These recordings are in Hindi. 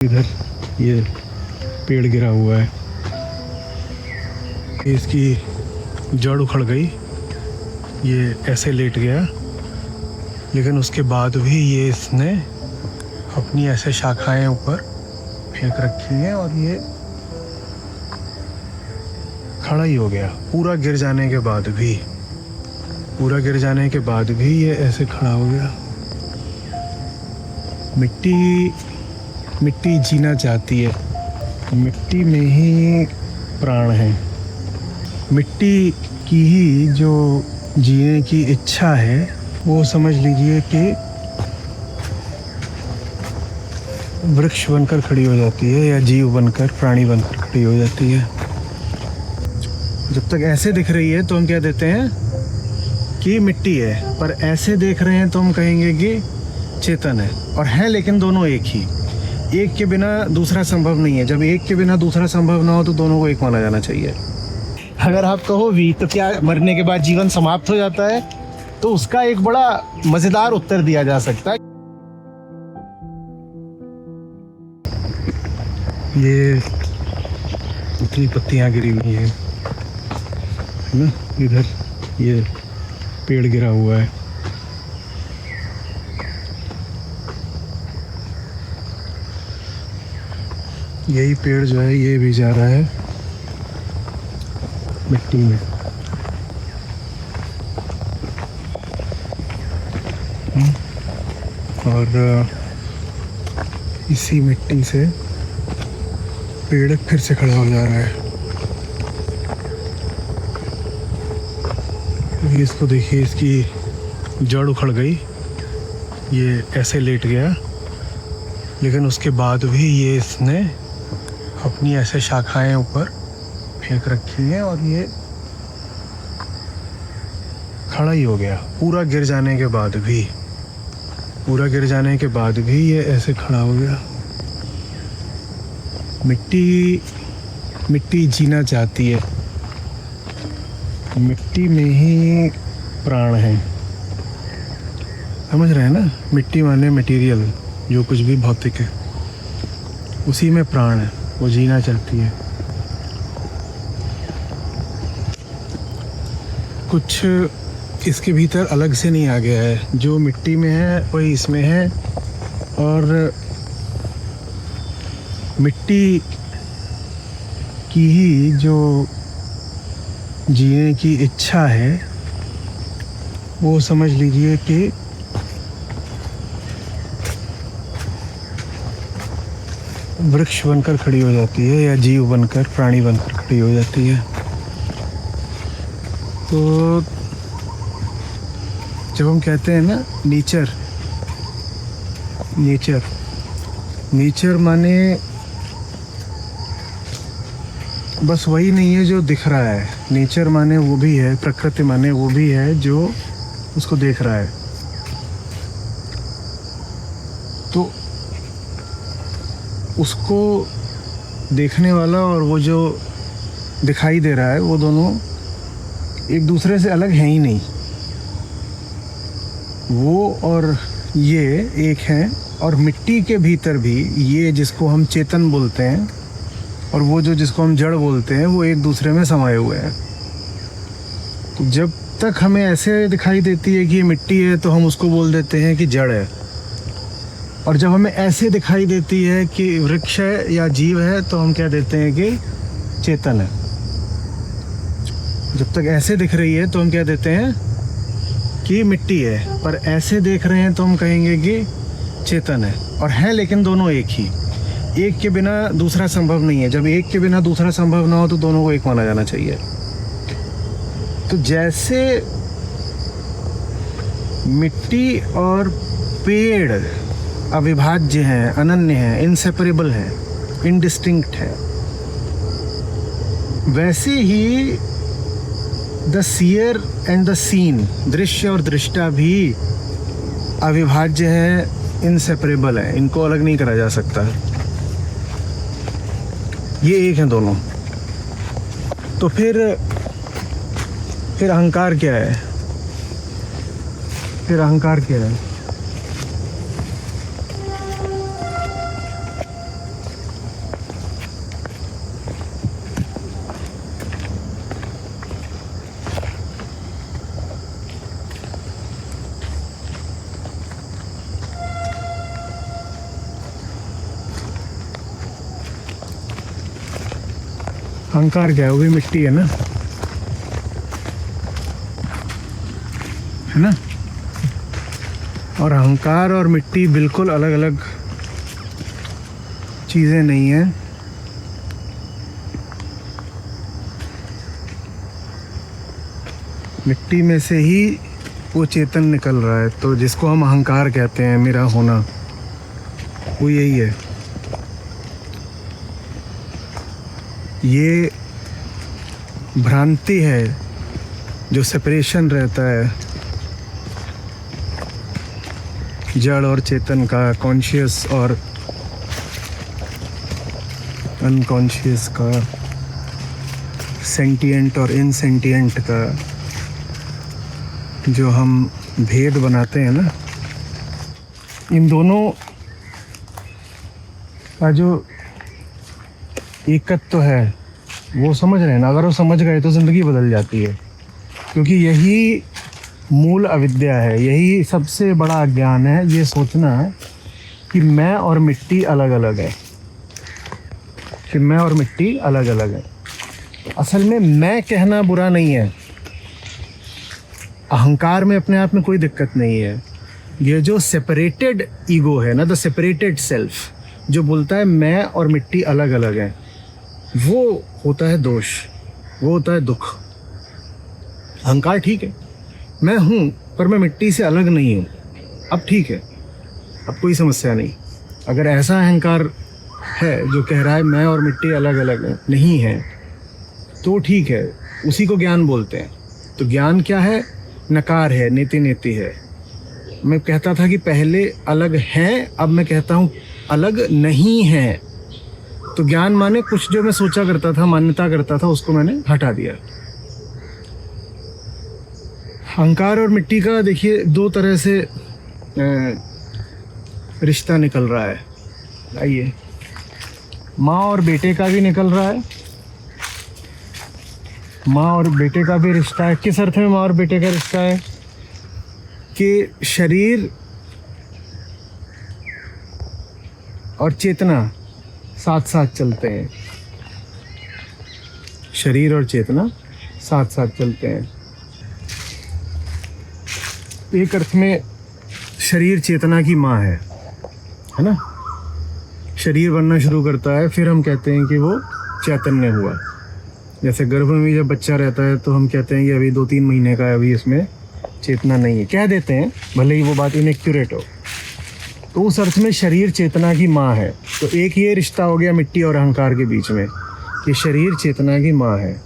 इधर ये पेड़ गिरा हुआ है, इसकी जड़ उखड़ गई, ये ऐसे लेट गया, लेकिन उसके बाद भी ये इसने अपनी ऐसे शाखाएं ऊपर फेंक रखी हैं और ये खड़ा ही हो गया। पूरा गिर जाने के बाद भी ये ऐसे खड़ा हो गया। मिट्टी जीना चाहती है, मिट्टी में ही प्राण है। मिट्टी की ही जो जीने की इच्छा है वो समझ लीजिए कि वृक्ष बनकर खड़ी हो जाती है या जीव बनकर, प्राणी बनकर खड़ी हो जाती है। जब तक ऐसे दिख रही है तो हम क्या देते हैं कि मिट्टी है, पर ऐसे देख रहे हैं तो हम कहेंगे कि चेतन है। और है लेकिन दोनों एक ही, एक के बिना दूसरा संभव नहीं है। जब एक के बिना दूसरा संभव ना हो तो दोनों को एक माना जाना चाहिए। अगर आप कहो भी तो क्या मरने के बाद जीवन समाप्त हो जाता है, तो उसका एक बड़ा मजेदार उत्तर दिया जा सकता है। ये इतनी पत्तियां गिरी हुई हैं ना, इधर ये पेड़ गिरा हुआ है, यही पेड़ जो है ये भी जा रहा है मिट्टी में। और इसी मिट्टी से पेड़ फिर से खड़ा हो जा रहा है। इसको देखिए, इसकी जड़ उखड़ गई, ये ऐसे लेट गया, लेकिन उसके बाद भी ये इसने अपनी ऐसे शाखाएं ऊपर फेंक रखी हैं और ये खड़ा ही हो गया। पूरा गिर जाने के बाद भी ये ऐसे खड़ा हो गया। मिट्टी जीना चाहती है, मिट्टी में ही प्राण है। समझ रहे हैं ना, मिट्टी माने मटेरियल, जो कुछ भी भौतिक है उसी में प्राण है, वो जीना चाहती है। कुछ इसके भीतर अलग से नहीं आ गया है, जो मिट्टी में है वही इसमें है। और मिट्टी की ही जो जीने की इच्छा है वो समझ लीजिए कि वृक्ष बनकर खड़ी हो जाती है या जीव बनकर, प्राणी बनकर खड़ी हो जाती है। तो जब हम कहते हैं ना नेचर माने बस वही नहीं है जो दिख रहा है। नेचर माने वो भी है, प्रकृति माने वो भी है जो उसको देख रहा है। तो उसको देखने वाला और वो जो दिखाई दे रहा है, वो दोनों एक दूसरे से अलग हैं ही नहीं। वो और ये एक हैं, और मिट्टी के भीतर भी ये जिसको हम चेतन बोलते हैं और वो जो जिसको हम जड़ बोलते हैं, वो एक दूसरे में समाये हुए हैं। तो जब तक हमें ऐसे दिखाई देती है कि ये मिट्टी है तो हम उसको बोल देते हैं कि जड़ है, और जब हमें ऐसे दिखाई देती है कि वृक्ष है या जीव है तो हम क्या देते हैं कि चेतन है। जब तक ऐसे दिख रही है तो हम क्या देते हैं कि मिट्टी है, पर ऐसे देख रहे हैं तो हम कहेंगे कि चेतन है। और है लेकिन दोनों एक ही, एक के बिना दूसरा संभव नहीं है। जब एक के बिना दूसरा संभव ना हो तो दोनों को एक माना जाना चाहिए। तो जैसे मिट्टी और पेड़ अविभाज्य हैं, अनन्य हैं, इनसेपरेबल हैं, इनडिस्टिंक्ट है, वैसे ही the seer and the seen, दृश्य और दृष्टा भी अविभाज्य है, इनसेपरेबल है, इनको अलग नहीं करा जा सकता। ये एक हैं दोनों। तो फिर अहंकार क्या है? अहंकार क्या है? वो भी मिट्टी है ना, है ना। और अहंकार और मिट्टी बिल्कुल अलग अलग चीज़ें नहीं हैं। मिट्टी में से ही वो चेतन निकल रहा है, तो जिसको हम अहंकार कहते हैं, मेरा होना, वो यही है। ये भ्रांति है, जो सेपरेशन रहता है जड़ और चेतन का, कॉन्शियस और अनकॉन्शियस का, सेंटिएंट और इनसेंटिएंट का, जो हम भेद बनाते हैं ना, इन दोनों का जो एकत्व है, वो समझ रहे हैं ना। अगर वो समझ गए तो ज़िंदगी बदल जाती है, क्योंकि यही मूल अविद्या है, यही सबसे बड़ा अज्ञान है, ये सोचना कि मैं और मिट्टी अलग अलग है, कि मैं और मिट्टी अलग अलग है। असल में मैं कहना बुरा नहीं है, अहंकार में अपने आप में कोई दिक्कत नहीं है। ये जो सेपरेटेड ईगो है ना, द सेपरेटेड सेल्फ, जो बोलता है मैं और मिट्टी अलग अलग है, वो होता है दोष, वो होता है दुख। अहंकार ठीक है, मैं हूँ पर मैं मिट्टी से अलग नहीं हूँ, अब ठीक है, अब कोई समस्या नहीं। अगर ऐसा अहंकार है जो कह रहा है मैं और मिट्टी अलग अलग नहीं है, तो ठीक है, उसी को ज्ञान बोलते हैं। तो ज्ञान क्या है? नकार है, नीति नीति है। मैं कहता था कि पहले अलग हैं, अब मैं कहता हूँ अलग नहीं हैं। तो ज्ञान माने कुछ जो मैं सोचा करता था, मान्यता करता था, उसको मैंने हटा दिया। अहंकार और मिट्टी का देखिए दो तरह से रिश्ता निकल रहा है। आइए, माँ और बेटे का भी निकल रहा है, माँ और बेटे का भी रिश्ता है। किस अर्थ में माँ और बेटे का रिश्ता है? कि शरीर और चेतना साथ साथ चलते हैं, शरीर और चेतना साथ साथ चलते हैं। एक अर्थ में शरीर चेतना की माँ है ना। शरीर बनना शुरू करता है, फिर हम कहते हैं कि वो चैतन्य हुआ। जैसे गर्भ में जब बच्चा रहता है तो हम कहते हैं कि अभी 2-3 महीने का है, अभी इसमें चेतना नहीं है, कह देते हैं, भले ही वो बात इनएक्यूरेट हो। तो उस अर्थ में शरीर चेतना की माँ है। तो एक ये रिश्ता हो गया मिट्टी और अहंकार के बीच में, कि शरीर चेतना की माँ है।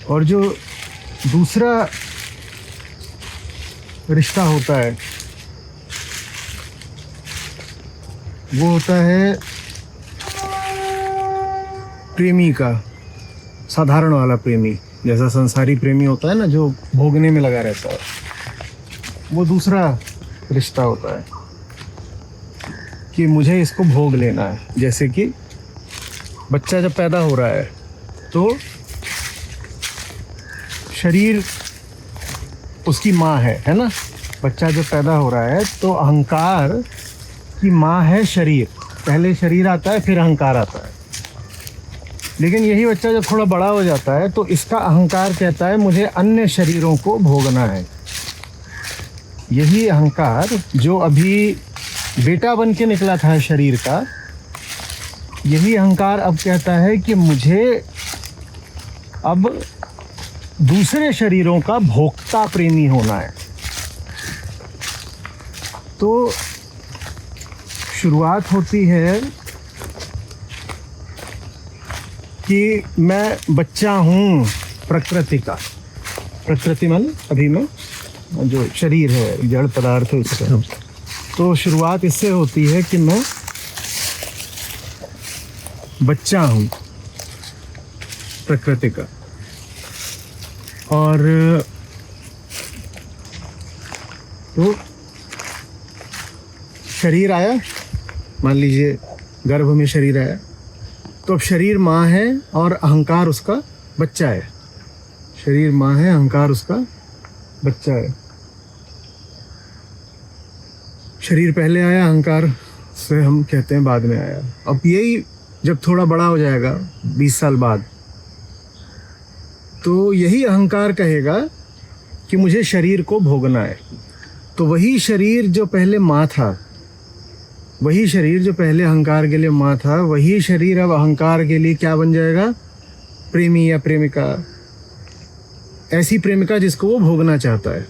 और जो दूसरा रिश्ता होता है वो होता है प्रेमी का, साधारण वाला प्रेमी। जैसा संसारी प्रेमी होता है ना, जो भोगने में लगा रहता है, वो दूसरा रिश्ता होता है कि मुझे इसको भोग लेना है। जैसे कि बच्चा जब पैदा हो रहा है तो शरीर उसकी माँ है ना। बच्चा जब पैदा हो रहा है तो अहंकार की माँ है शरीर। पहले शरीर आता है, फिर अहंकार आता है। लेकिन यही बच्चा जब थोड़ा बड़ा हो जाता है तो इसका अहंकार कहता है मुझे अन्य शरीरों को भोगना है। यही अहंकार जो अभी बेटा बन के निकला था शरीर का, यही अहंकार अब कहता है कि मुझे अब दूसरे शरीरों का भोक्ता प्रेमी होना है। तो शुरुआत होती है कि मैं बच्चा हूँ प्रकृति का। प्रकृति मान अभी में जो शरीर है, जड़ पदार्थ है उसका। तो शुरुआत इससे होती है कि मैं बच्चा हूँ प्रकृति का। और तो शरीर आया, मान लीजिए गर्भ में शरीर आया, तो अब शरीर माँ है और अहंकार उसका बच्चा है। शरीर माँ है, अहंकार उसका बच्चा है। शरीर पहले आया, अहंकार से हम कहते हैं बाद में आया। अब यही जब थोड़ा बड़ा हो जाएगा 20 साल बाद, तो यही अहंकार कहेगा कि मुझे शरीर को भोगना है। तो वही शरीर जो पहले माँ था, वही शरीर जो पहले अहंकार के लिए माँ था, वही शरीर अब अहंकार के लिए क्या बन जाएगा? प्रेमी या प्रेमिका, ऐसी प्रेमिका जिसको वो भोगना चाहता है।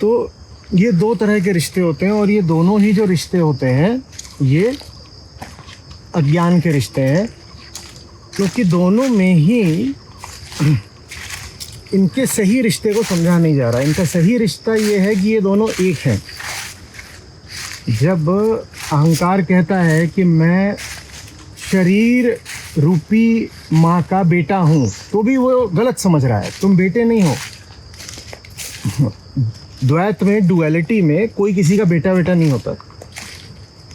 तो ये दो तरह के रिश्ते होते हैं, और ये दोनों ही जो रिश्ते होते हैं ये अज्ञान के रिश्ते हैं, क्योंकि दोनों में ही इनके सही रिश्ते को समझा नहीं जा रहा। इनका सही रिश्ता ये है कि ये दोनों एक हैं। जब अहंकार कहता है कि मैं शरीर रूपी माँ का बेटा हूँ, तो भी वो गलत समझ रहा है। तुम बेटे नहीं हो। द्वैत में, डुअलिटी में कोई किसी का बेटा नहीं होता।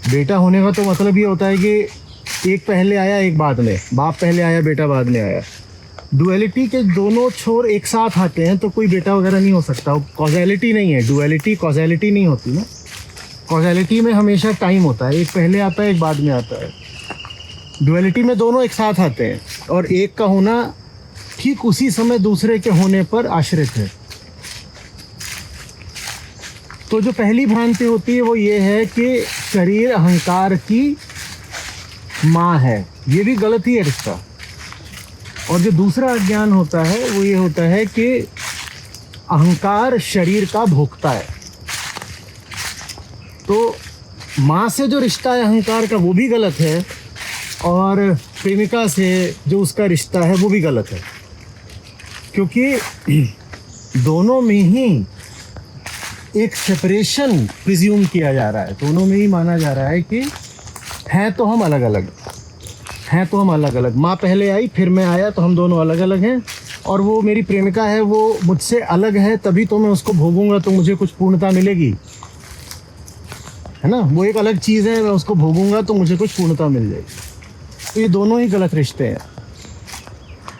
बेटा होने का तो मतलब ये होता है कि एक पहले आया एक बाद में, बाप पहले आया बेटा बाद में आया। डुअलिटी के दोनों छोर एक साथ आते हैं तो कोई बेटा वगैरह नहीं हो सकता। कॉजैलिटी नहीं है, डुअलिटी कॉजैलिटी नहीं होती ना। कॉजैलिटी में हमेशा टाइम होता है, एक पहले आता है एक बाद में आता है। डुअलिटी में दोनों एक साथ आते हैं, और एक का होना ठीक उसी समय दूसरे के होने पर आश्रित है। तो जो पहली भ्रांति होती है वो ये है कि शरीर अहंकार की माँ है, ये भी गलत ही है रिश्ता। और जो दूसरा अज्ञान होता है वो ये होता है कि अहंकार शरीर का भोक्ता है। तो माँ से जो रिश्ता है अहंकार का वो भी गलत है, और प्रेमिका से जो उसका रिश्ता है वो भी गलत है, क्योंकि दोनों में ही एक सेपरेशन प्रिज्यूम किया जा रहा है। दोनों में ही माना जा रहा है कि हैं तो हम अलग अलग, हैं तो हम अलग अलग। माँ पहले आई फिर मैं आया तो हम दोनों अलग अलग हैं, और वो मेरी प्रेमिका है वो मुझसे अलग है, तभी तो मैं उसको भोगूंगा तो मुझे कुछ पूर्णता मिलेगी, है ना। वो एक अलग चीज़ है, मैं उसको भोगूंगा तो मुझे कुछ पूर्णता मिल जाएगी। तो ये दोनों ही गलत रिश्ते हैं।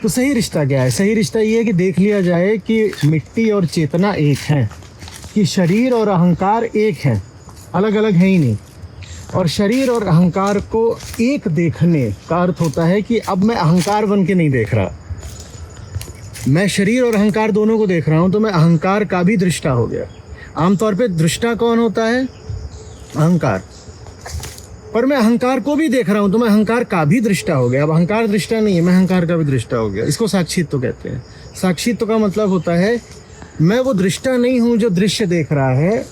तो सही रिश्ता क्या है? सही रिश्ता ये है कि देख लिया जाए कि मिट्टी और चेतना एक हैं, कि शरीर और अहंकार एक हैं, अलग अलग हैं ही नहीं। और शरीर और अहंकार को एक देखने का अर्थ होता है कि अब मैं अहंकार बन के नहीं देख रहा, मैं शरीर और अहंकार दोनों को देख रहा हूँ, तो मैं अहंकार का भी दृष्टा हो गया। आमतौर पे दृष्टा कौन होता है? अहंकार। पर मैं अहंकार को भी देख रहा हूँ तो मैं अहंकार का भी दृष्टा हो गया। अब अहंकार दृष्टा नहीं है, मैं अहंकार का भी दृष्टा हो गया। इसको साक्षित्व कहते हैं। साक्षित्व का मतलब होता है मैं वो दृष्टा नहीं हूँ जो दृश्य देख रहा है,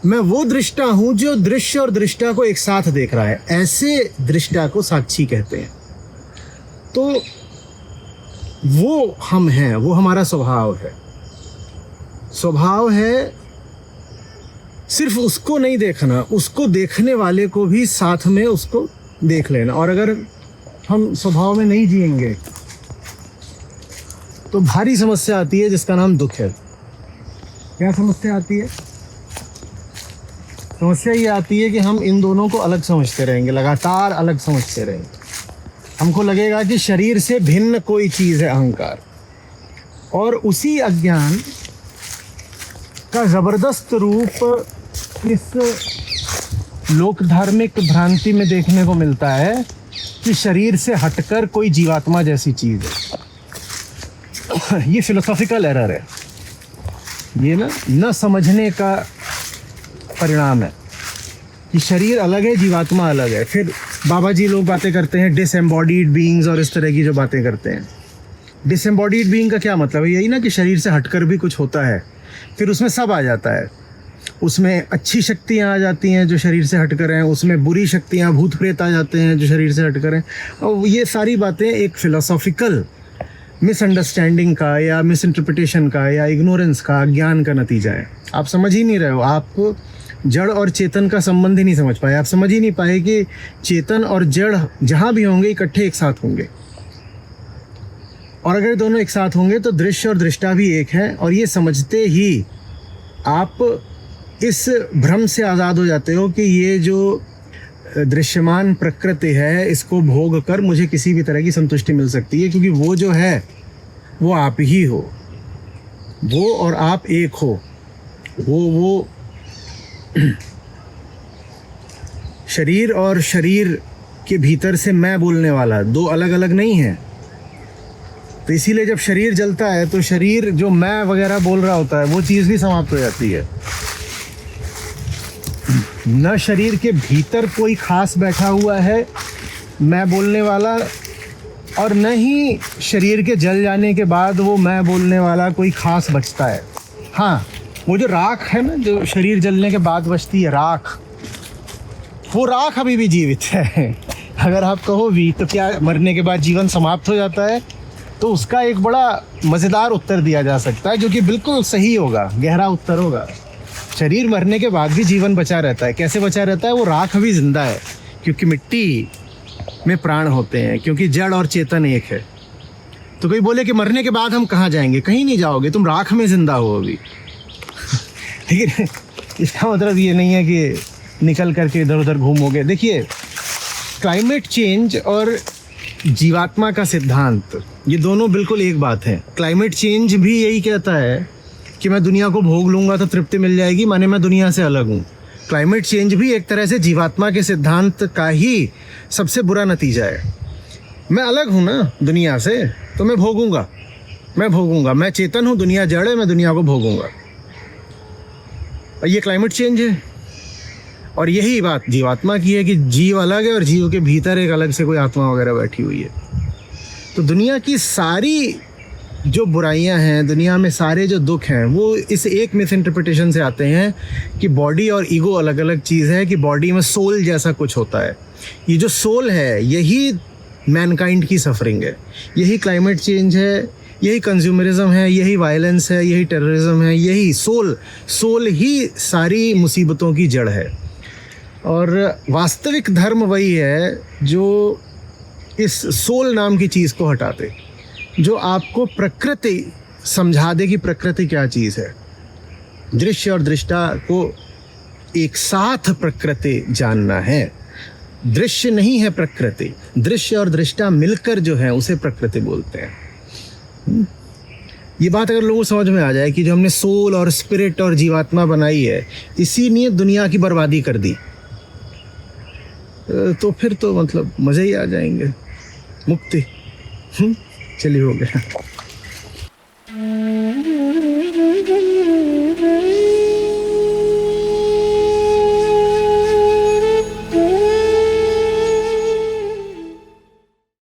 मैं वो दृष्टा हूँ जो दृश्य और दृष्टा को एक साथ देख रहा है। ऐसे दृष्टा को साक्षी कहते हैं। तो वो हम हैं, वो हमारा स्वभाव है। स्वभाव है सिर्फ उसको नहीं देखना, उसको देखने वाले को भी साथ में उसको देख लेना। और अगर हम स्वभाव में नहीं जिएंगे तो भारी समस्या आती है जिसका नाम दुख है। क्या समस्या आती है? समस्या ये आती है कि हम इन दोनों को अलग समझते रहेंगे, लगातार अलग समझते रहेंगे। हमको लगेगा कि शरीर से भिन्न कोई चीज़ है अहंकार, और उसी अज्ञान का ज़बरदस्त रूप इस लोक धार्मिक भ्रांति में देखने को मिलता है कि शरीर से हटकर कोई जीवात्मा जैसी चीज़ है। ये फिलोसॉफिकल एरर है, ये न समझने का परिणाम है कि शरीर अलग है, जीवात्मा अलग है। फिर बाबा जी लोग बातें करते हैं डिसएम्बॉडीड बीइंग्स और इस तरह की जो बातें करते हैं। डिसएम्बॉडीड बीइंग का क्या मतलब है? यही ना कि शरीर से हटकर भी कुछ होता है। फिर उसमें सब आ जाता है, उसमें अच्छी शक्तियाँ आ जाती हैं जो शरीर से हटकर हैं, उसमें बुरी शक्तियाँ भूत प्रेत आ जाते हैं जो शरीर से हटकर हैं। और ये सारी बातें एक फिलोसॉफिकल मिसअंडरस्टैंडिंग का या मिसइंटरप्रिटेशन का या इग्नोरेंस का, अज्ञान का नतीजा है। आप समझ ही नहीं रहे हो, आप जड़ और चेतन का संबंध ही नहीं समझ पाए। आप समझ ही नहीं पाए कि चेतन और जड़ जहाँ भी होंगे इकट्ठे एक साथ होंगे, और अगर दोनों एक साथ होंगे तो दृश्य और दृष्टा भी एक है। और ये समझते ही आप इस भ्रम से आज़ाद हो जाते हो कि ये जो दृश्यमान प्रकृति है इसको भोग कर मुझे किसी भी तरह की संतुष्टि मिल सकती है, क्योंकि वो जो है वो आप ही हो, वो और आप एक हो। वो शरीर और शरीर के भीतर से मैं बोलने वाला, दो अलग अलग नहीं है। तो इसीलिए जब शरीर जलता है तो शरीर जो मैं वगैरह बोल रहा होता है वो चीज़ भी समाप्त हो जाती है। न शरीर के भीतर कोई खास बैठा हुआ है मैं बोलने वाला, और न ही शरीर के जल जाने के बाद वो मैं बोलने वाला कोई खास बचता है। हाँ, वो जो राख है ना, जो शरीर जलने के बाद बचती है राख, वो राख अभी भी जीवित है। अगर आप कहो भी तो क्या मरने के बाद जीवन समाप्त हो जाता है, तो उसका एक बड़ा मज़ेदार उत्तर दिया जा सकता है, जो कि बिल्कुल सही होगा, गहरा उत्तर होगा। शरीर मरने के बाद भी जीवन बचा रहता है। कैसे बचा रहता है? वो राख अभी जिंदा है, क्योंकि मिट्टी में प्राण होते हैं, क्योंकि जड़ और चेतन एक है। तो कोई बोले कि मरने के बाद हम कहाँ जाएंगे? कहीं नहीं जाओगे, तुम राख में जिंदा हो अभी। लेकिन इसका मतलब ये नहीं है कि निकल करके इधर उधर घूमोगे। देखिए, क्लाइमेट चेंज और जीवात्मा का सिद्धांत, ये दोनों बिल्कुल एक बात है। क्लाइमेट चेंज भी यही कहता है कि मैं दुनिया को भोग लूँगा तो तृप्ति मिल जाएगी, माने मैं दुनिया से अलग हूँ। क्लाइमेट चेंज भी एक तरह से जीवात्मा के सिद्धांत का ही सबसे बुरा नतीजा है। मैं अलग हूँ ना दुनिया से, तो मैं भोगूंगा। मैं चेतन हूँ, दुनिया जड़ है, मैं दुनिया को भोगूंगा। और ये क्लाइमेट चेंज है। और यही बात जीवात्मा की है कि जीव अलग है और जीव के भीतर एक अलग से कोई आत्मा वगैरह बैठी हुई है। तो दुनिया की सारी जो बुराइयां हैं, दुनिया में सारे जो दुख हैं, वो इस एक मिस इंटरप्रिटेशन से आते हैं कि बॉडी और ईगो अलग अलग चीज़ है, कि बॉडी में सोल जैसा कुछ होता है। ये जो सोल है, यही मैनकाइंड की सफरिंग है, यही क्लाइमेट चेंज है, यही कंज्यूमरिज्म है, यही वायलेंस है, यही टेररिज्म है, यही सोल ही सारी मुसीबतों की जड़ है। और वास्तविक धर्म वही है जो इस सोल नाम की चीज़ को हटा दे, जो आपको प्रकृति समझा दे कि प्रकृति क्या चीज़ है। दृश्य और दृष्टा को एक साथ प्रकृति जानना है। दृश्य नहीं है प्रकृति, दृश्य और दृष्टा मिलकर जो है उसे प्रकृति बोलते हैं। ये बात अगर लोगों को समझ में आ जाए कि जो हमने सोल और स्पिरिट और जीवात्मा बनाई है, इसी ने दुनिया की बर्बादी कर दी, तो फिर तो मतलब मज़े ही आ जाएंगे। मुक्ति। चलिए, हो गया।